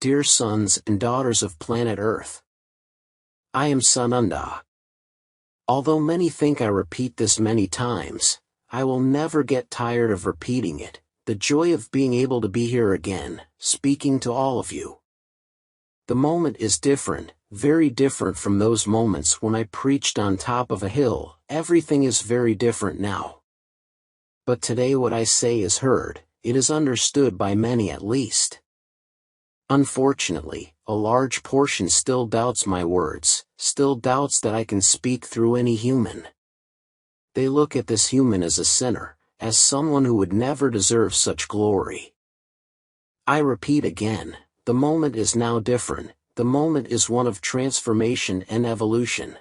dear sons and daughters of planet Earth. I am SANANDA. Although many think I repeat this many times, I will never get tired of repeating it, the joy of being able to be here again, speaking to all of you. The moment is different, very different from those moments when I preached on top of a hill. Everything is very different now. But today what I say is heard, it is understood by many at least. Unfortunately, a large portion still doubts my words, still doubts that I can speak through any human. They look at this human as a sinner, as someone who would never deserve such glory. I repeat again, the moment is now different, the moment is one of transformation and evolution.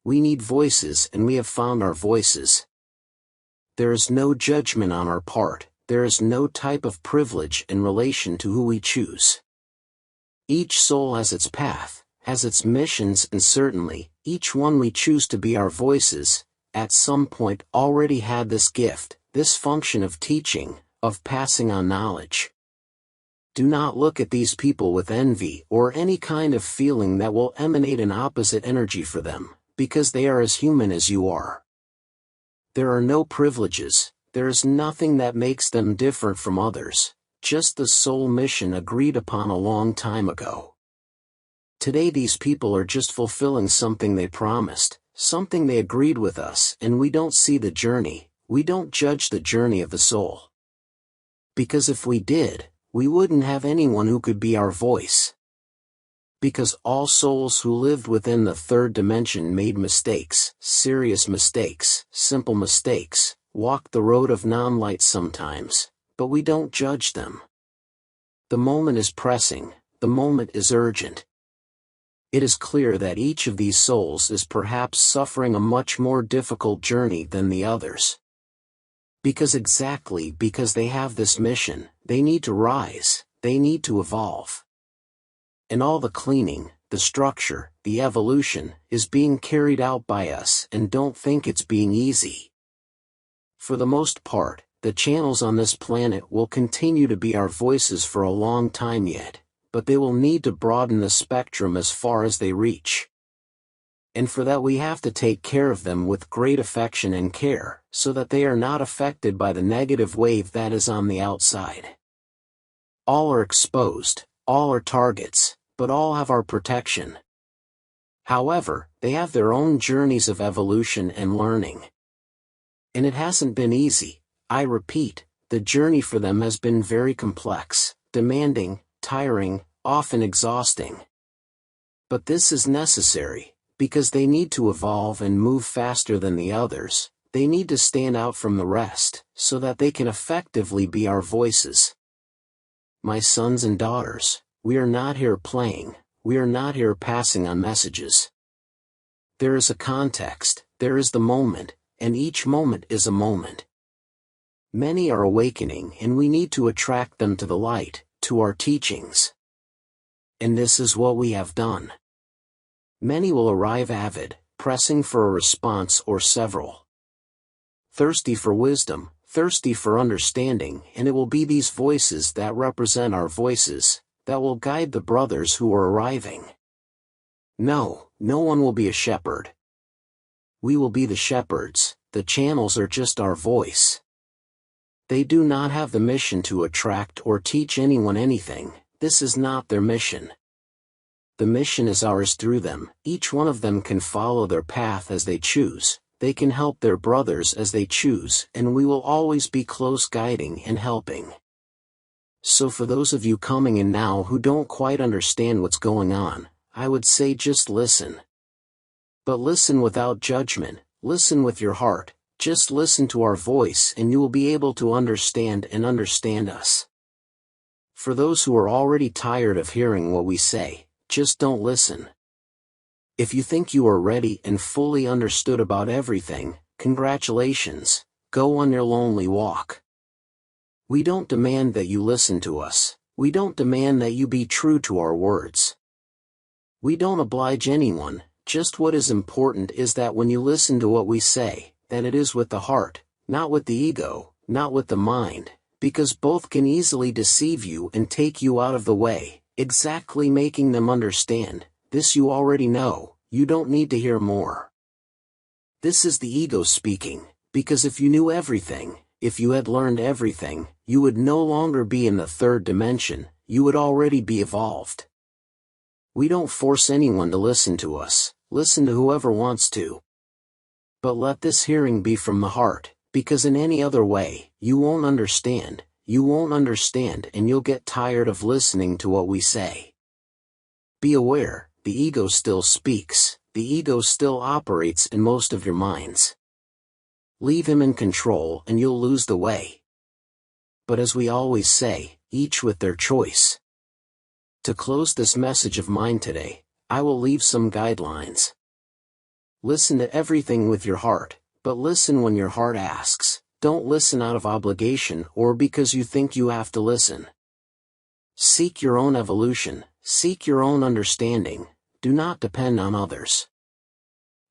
We need voices and we have found our voices. There is no judgment on our part. There is no type of privilege in relation to who we choose. Each soul has its path, has its missions, and certainly, each one we choose to be our voices, at some point already had this gift, this function of teaching, of passing on knowledge. Do not look at these people with envy or any kind of feeling that will emanate an opposite energy for them, because they are as human as you are. There are no privileges. There is nothing that makes them different from others, just the soul mission agreed upon a long time ago. Today these people are just fulfilling something they promised, something they agreed with us, and we don't see the journey, we don't judge the journey of the soul. Because if we did, we wouldn't have anyone who could be our voice. Because all souls who lived within the third dimension made mistakes, serious mistakes, simple mistakes, walk the road of non-light sometimes, but we don't judge them. The moment is pressing, the moment is urgent. It is clear that each of these souls is perhaps suffering a much more difficult journey than the others. Because they have this mission, they need to rise, they need to evolve. And all the cleaning, the structure, the evolution, is being carried out by us, and don't think it's being easy. For the most part, the channels on this planet will continue to be our voices for a long time yet, but they will need to broaden the spectrum as far as they reach. And for that we have to take care of them with great affection and care, so that they are not affected by the negative wave that is on the outside. All are exposed, all are targets, but all have our protection. However, they have their own journeys of evolution and learning. And it hasn't been easy. I repeat, the journey for them has been very complex, demanding, tiring, often exhausting. But this is necessary, because they need to evolve and move faster than the others, they need to stand out from the rest, so that they can effectively be our voices. My sons and daughters, we are not here playing, we are not here passing on messages. There is a context, there is the moment, and each moment is a moment. Many are awakening and we need to attract them to the light, to our teachings. And this is what we have done. Many will arrive avid, pressing for a response or several. Thirsty for wisdom, thirsty for understanding, and it will be these voices that represent our voices, that will guide the brothers who are arriving. No one will be a shepherd. We will be the shepherds, the channels are just our voice. They do not have the mission to attract or teach anyone anything, this is not their mission. The mission is ours through them, each one of them can follow their path as they choose, they can help their brothers as they choose, and we will always be close guiding and helping. So for those of you coming in now who don't quite understand what's going on, I would say just listen. But listen without judgment, listen with your heart, just listen to our voice and you will be able to understand us. For those who are already tired of hearing what we say, just don't listen. If you think you are ready and fully understood about everything, congratulations, go on your lonely walk. We don't demand that you listen to us, we don't demand that you be true to our words. We don't oblige anyone. Just what is important is that when you listen to what we say, that it is with the heart, not with the ego, not with the mind, because both can easily deceive you and take you out of the way, exactly making them understand, this you already know, you don't need to hear more. This is the ego speaking, because if you knew everything, if you had learned everything, you would no longer be in the third dimension, you would already be evolved. We don't force anyone to listen to us, listen to whoever wants to. But let this hearing be from the heart, because in any other way, you won't understand, and you'll get tired of listening to what we say. Be aware, the ego still speaks, the ego still operates in most of your minds. Leave him in control and you'll lose the way. But as we always say, each with their choice. To close this message of mine today, I will leave some guidelines. Listen to everything with your heart, but listen when your heart asks. Don't listen out of obligation or because you think you have to listen. Seek your own evolution, seek your own understanding, do not depend on others.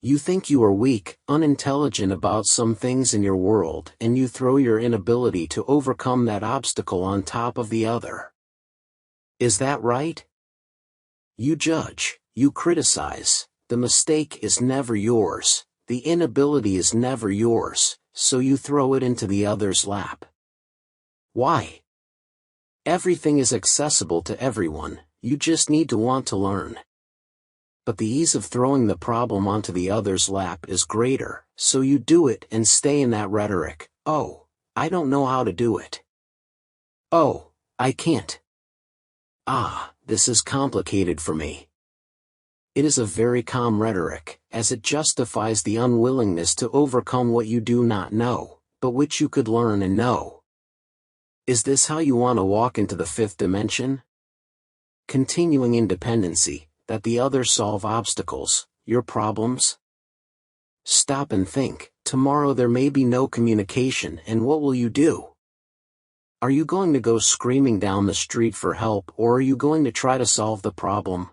You think you are weak, unintelligent about some things in your world and you throw your inability to overcome that obstacle on top of the other. Is that right? You judge, you criticize, the mistake is never yours, the inability is never yours, so you throw it into the other's lap. Why? Everything is accessible to everyone, you just need to want to learn. But the ease of throwing the problem onto the other's lap is greater, so you do it and stay in that rhetoric. Oh, I don't know how to do it. Oh, I can't. Ah, this is complicated for me. It is a very calm rhetoric, as it justifies the unwillingness to overcome what you do not know, but which you could learn and know. Is this how you want to walk into the fifth dimension? Continuing independency, that the other solve obstacles, your problems? Stop and think, tomorrow there may be no communication and what will you do? Are you going to go screaming down the street for help or are you going to try to solve the problem?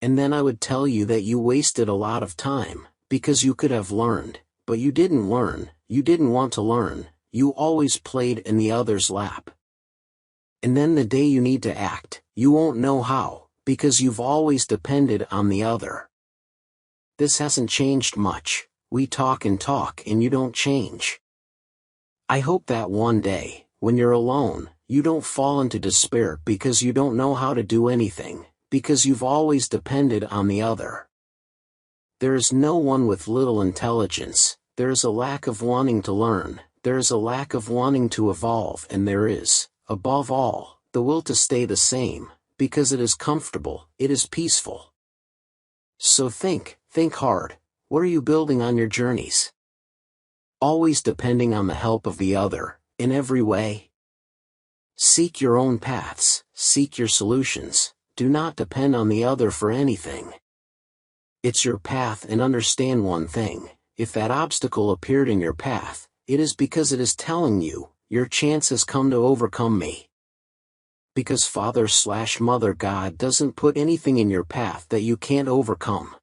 And then I would tell you that you wasted a lot of time, because you could have learned, but you didn't learn, you didn't want to learn, you always played in the other's lap. And then the day you need to act, you won't know how, because you've always depended on the other. This hasn't changed much, we talk and you don't change. I hope that one day, when you're alone, you don't fall into despair because you don't know how to do anything, because you've always depended on the other. There is no one with little intelligence, there is a lack of wanting to learn, there is a lack of wanting to evolve, and there is, above all, the will to stay the same, because it is comfortable, it is peaceful. So think hard, what are you building on your journeys? Always depending on the help of the other, in every way? Seek your own paths, seek your solutions, do not depend on the other for anything. It's your path, and understand one thing, if that obstacle appeared in your path, it is because it is telling you, your chance has come to overcome me. Because Father/Mother God doesn't put anything in your path that you can't overcome.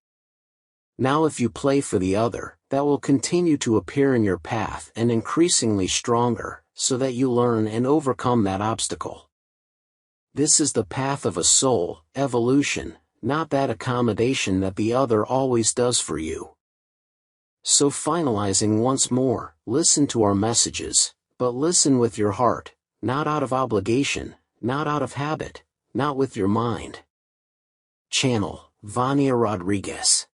Now if you play for the other, that will continue to appear in your path and increasingly stronger, so that you learn and overcome that obstacle. This is the path of a soul, evolution, not that accommodation that the other always does for you. So finalizing once more, listen to our messages, but listen with your heart, not out of obligation, not out of habit, not with your mind. Channel, Vania Rodriguez.